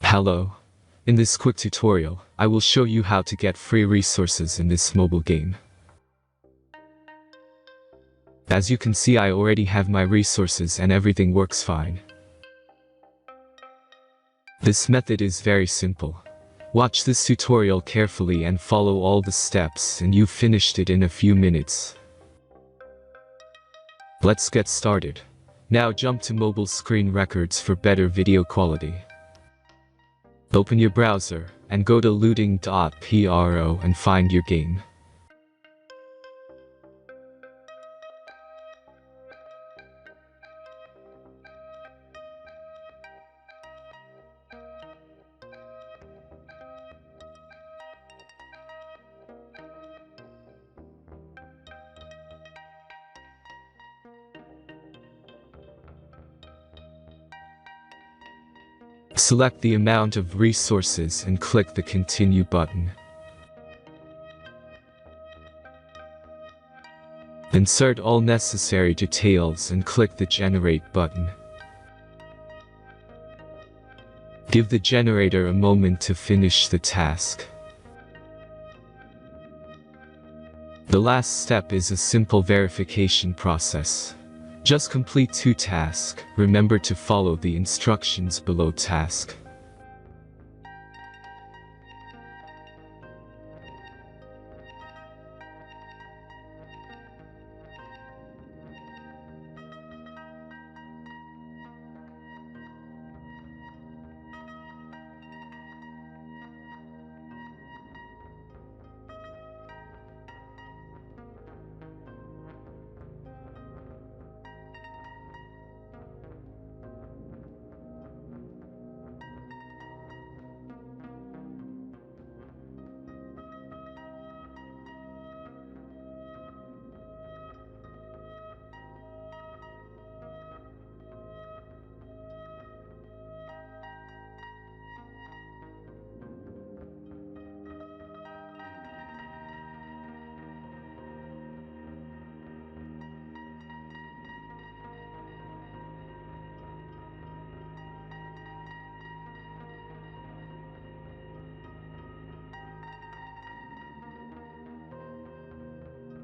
Hello. In this quick tutorial, I will show you how to get free resources in this mobile game. As you can see, I already have my resources and everything works fine. This method is very simple. Watch this tutorial carefully and follow all the steps and you've finished it in a few minutes. Let's get started. Now jump to mobile screen records for better video quality. Open your browser and go to looting.pro and find your game. Select the amount of resources and click the Continue button. Insert all necessary details and click the Generate button. Give the generator a moment to finish the task. The last step is a simple verification process. Just complete 2 tasks. Remember to follow the instructions below task.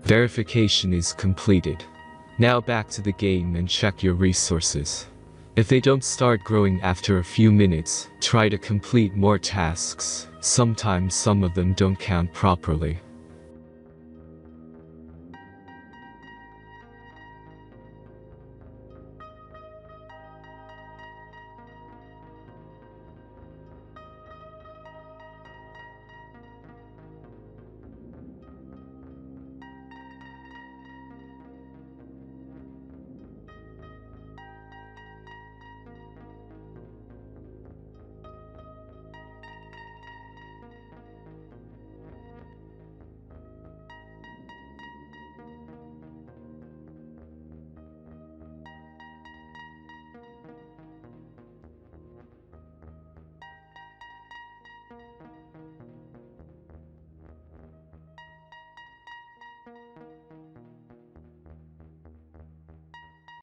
Verification is completed. Now back to the game and check your resources. If they don't start growing after a few minutes, try to complete more tasks. Sometimes some of them don't count properly.